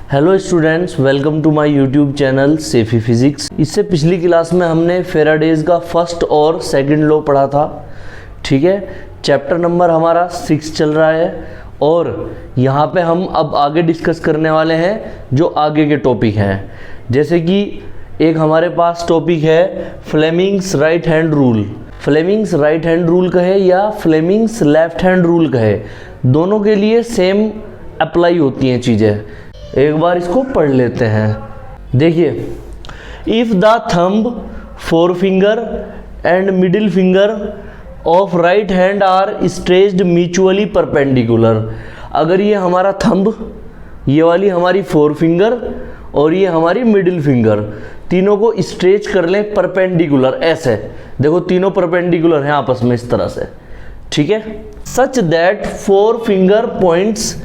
Hello students, welcome to my YouTube channel सेफी physics. इससे पिछली क्लास में हमने फेराडेज का फर्स्ट और सेकंड लॉ पढ़ा था। ठीक है, चैप्टर नंबर हमारा 6 चल रहा है और यहाँ पे हम अब आगे डिस्कस करने वाले हैं जो आगे के टॉपिक हैं। जैसे कि एक हमारे पास टॉपिक है Fleming's right hand rule. Fleming's right hand rule कहे या फ्लेमिंग्स लेफ्ट हैंड रूल कहे, दोनों के लिए सेम अप्लाई होती हैं चीज़ें। एक बार इसको पढ़ लेते हैं। देखिए, if the thumb, four finger and middle finger of right hand are stretched mutually perpendicular. अगर ये हमारा थंब, ये वाली हमारी फोर फिंगर और ये हमारी मिडिल फिंगर, तीनों को स्ट्रेच कर लें परपेंडिकुलर, ऐसे देखो तीनों परपेंडिकुलर हैं आपस में इस तरह से। ठीक है, such that four finger points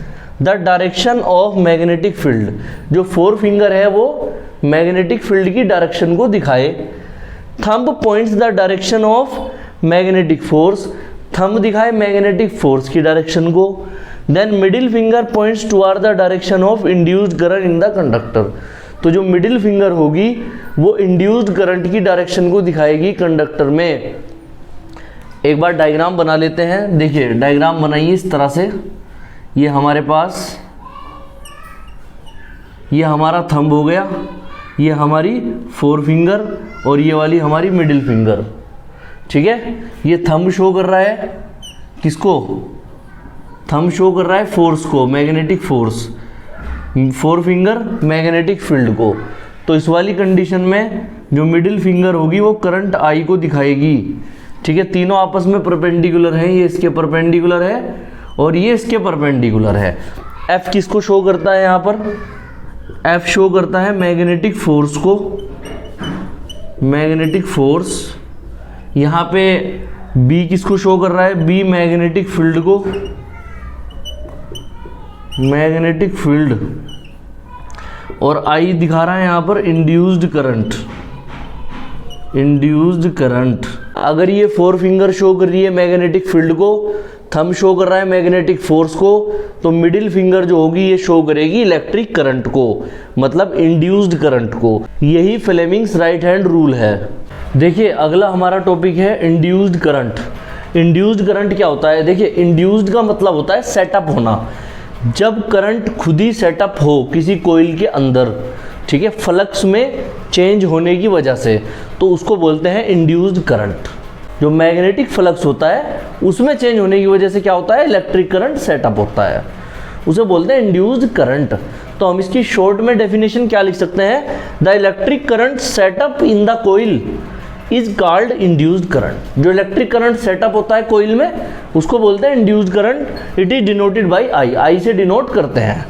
the direction of magnetic field. जो फोर फिंगर है वो मैग्नेटिक फील्ड की डायरेक्शन को दिखाए। Thumb points the direction of magnetic force, thumb दिखाए मैग्नेटिक फोर्स की डायरेक्शन को। Then middle finger points toward the direction of induced current in the conductor. तो जो मिडिल फिंगर होगी वो इंड्यूस्ड करंट की डायरेक्शन को दिखाएगी कंडक्टर में। एक बार डायग्राम बना लेते हैं। देखिए, डायग्राम बनाइए इस तरह से। ये हमारे पास, ये हमारा थंब हो गया, ये हमारी फोर फिंगर और ये वाली हमारी मिडिल फिंगर। ठीक है, ये थंब शो कर रहा है किसको? थंब शो कर रहा है फोर्स को, magnetic force. Four finger magnetic field को। तो इस वाली कंडीशन में जो मिडिल फिंगर होगी वो करंट आई को दिखाएगी। ठीक है, तीनों आपस में परपेंडिकुलर हैं, ये इसके परपेंडिकुलर है और ये इसके परपेंडिकुलर है। एफ किसको शो करता है यहाँ पर? एफ शो करता है मैग्नेटिक फोर्स को, मैग्नेटिक फोर्स। यहाँ पे बी किसको शो कर रहा है? बी मैग्नेटिक फील्ड को, मैग्नेटिक फील्ड। और आई दिखा रहा है यहाँ पर इंड्यूस्ड करंट, इंड्यूस्ड करंट। अगर ये फोर फिंगर शो कर रही है मैग्नेटिक फील्ड को, थंब शो कर रहा है मैग्नेटिक फोर्स को, तो मिडिल फिंगर जो होगी ये शो करेगी इलेक्ट्रिक करंट को, मतलब इंड्यूस्ड करंट को। यही फ्लेमिंग्स राइट हैंड रूल है। देखिए, अगला हमारा टॉपिक है इंड्यूस्ड करंट। इंड्यूस्ड करंट क्या होता है? देखिए, इंड्यूस्ड का मतलब होता है सेटअप होना। जब करंट खुद ही सेटअप हो किसी कोइल के अंदर, ठीक है, फ्लक्स में चेंज होने की वजह से, तो उसको बोलते हैं इंड्यूस्ड करंट। जो मैग्नेटिक फ्लक्स होता है उसमें चेंज होने की वजह से क्या होता है? इलेक्ट्रिक करंट सेटअप होता है, उसे बोलते हैं इंड्यूस्ड करंट। तो हम इसकी शॉर्ट में डेफिनेशन क्या लिख सकते हैं? The electric current setup in the coil is called induced current. जो इलेक्ट्रिक करंट सेटअप होता है कोइल में उसको बोलते हैं induced current. It is denoted by I, I से डिनोट करते हैं।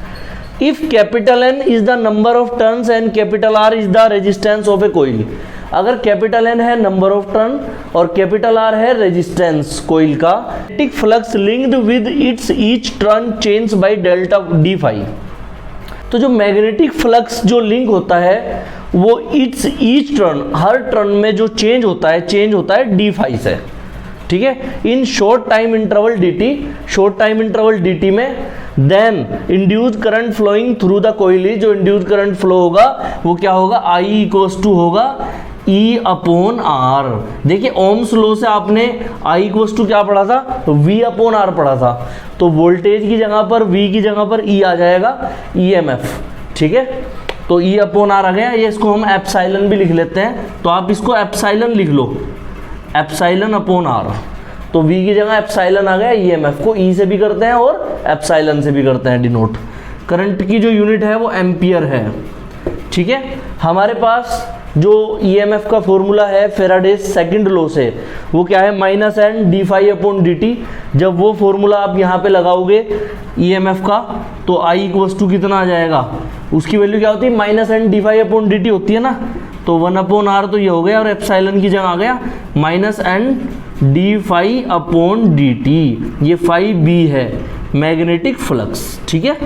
If capital N is the number of turns and capital R is the resistance of a coil. अगर कैपिटल एन है नंबर ऑफ टर्न और capital R है resistance coil का, magnetic flux linked with its each turn change by delta d phi. तो जो magnetic flux जो link होता है वो इट्स ईच टर्न, हर टर्न में जो चेंज होता है, चेंज होता है डी फाई से। ठीक है, in short time interval dt, short time interval dt में then induced current flowing through the coil, जो इंड्यूस्ड करंट फ्लो होगा वो क्या होगा? I इक्वल्स टू होगा E अपॉन आर। देखिए, ओम्स लॉ से आपने I इक्वल्स टू क्या पढ़ा था? V अपॉन आर पढ़ा था। तो वोल्टेज की जगह पर V की जगह पर E आ जाएगा, EMF। ठीक है, तो E अपॉन आर आ गया। ये इसको हम एप्साइलन भी लिख लेते हैं, तो आप इसको एप्साइलन लिख लो, एप्साइलन अपॉन आर। तो V की जगह एप्साइलन आ गया, EMF को E से भी करते हैं और एप्साइलन से भी करते हैं डिनोट। करंट की जो यूनिट है वो एम्पियर है। ठीक है, हमारे पास जो EMF का फॉर्मूला है फेराडेज सेकंड लॉ से, वो क्या है? Minus n d phi upon d t. जब वो फॉर्मूला आप यहाँ पे लगाओगे EMF का, तो I इक्वल्स टू कितना आ जाएगा? उसकी वैल्यू क्या होती है? Minus n d phi upon d t होती है ना। तो 1 अपॉन आर तो ये हो गया और एप्साइलन की जगह आ गया minus n d phi upon d t. ये फाई बी है मैग्नेटिक फ्लक्स। ठीक है,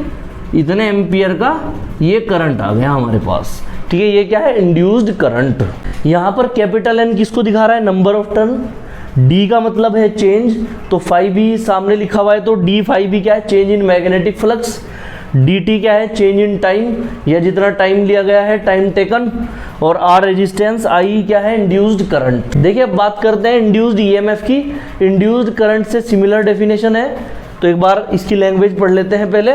इतने एम्पियर का ये करंट आ गया हमारे पास। ठीक है, ये क्या है? Induced current. यहाँ पर कैपिटल एन किसको दिखा रहा है? Number of turn. डी का मतलब है चेंज, तो फाई बी सामने लिखा हुआ है, तो डी फाई बी क्या है? Change in magnetic flux. dt क्या है, चेंज इन टाइम या जितना टाइम लिया गया है, टाइम टेकन, और r रेजिस्टेंस, i क्या है, इंड्यूस्ड करंट। देखिए अब बात करते हैं इंड्यूस्ड ईएमएफ की। इंड्यूस्ड करंट से सिमिलर डेफिनेशन है, तो एक बार इसकी लैंग्वेज पढ़ लेते हैं पहले।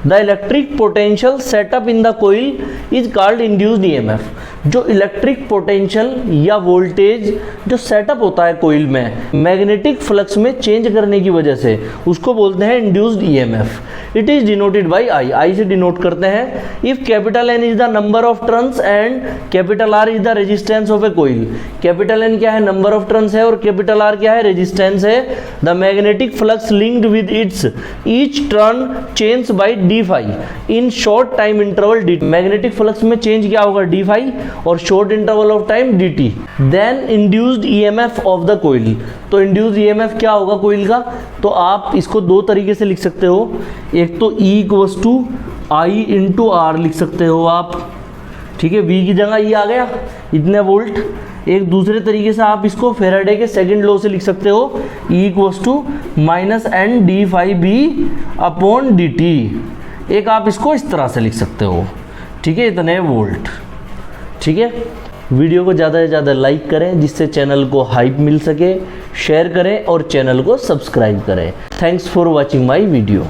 The electric potential setup in the coil is called induced EMF. जो इलेक्ट्रिक पोटेंशियल या वोल्टेज जो सेटअप होता है कोइल में मैग्नेटिक फ्लक्स में चेंज करने की वजह से, उसको बोलते हैं induced EMF. It is denoted by I, I से डिनोट करते हैं। If capital N is the number of turns and capital R is the resistance of a coil. Capital N क्या है, नंबर ऑफ टर्न्स है, और capital are क्या है, resistance है। The magnetic flux linked with its each turn change by d phi in short time interval d. Magnetic flux में change क्या होगा, डी फाई, और short interval of time dt। Then induced EMF of the coil. तो induced EMF क्या होगा coil का, तो आप इसको दो तरीके से लिख सकते हो। एक तो E equals to I into r लिख सकते हो आप, ठीक है, V की जगह E आ गया, इतने वोल्ट। एक दूसरे तरीके से आप इसको फेराडे के सेकंड लॉ से लिख सकते हो, E equals to minus n d phi B upon d t. एक आप इसको इस तरह से लिख सकते हो, ठीक है, इतने वोल्ट। ठीक है, वीडियो को ज़्यादा से ज़्यादा लाइक करें जिससे चैनल को हाइप मिल सके, शेयर करें और चैनल को सब्सक्राइब करें। Thanks for watching my video.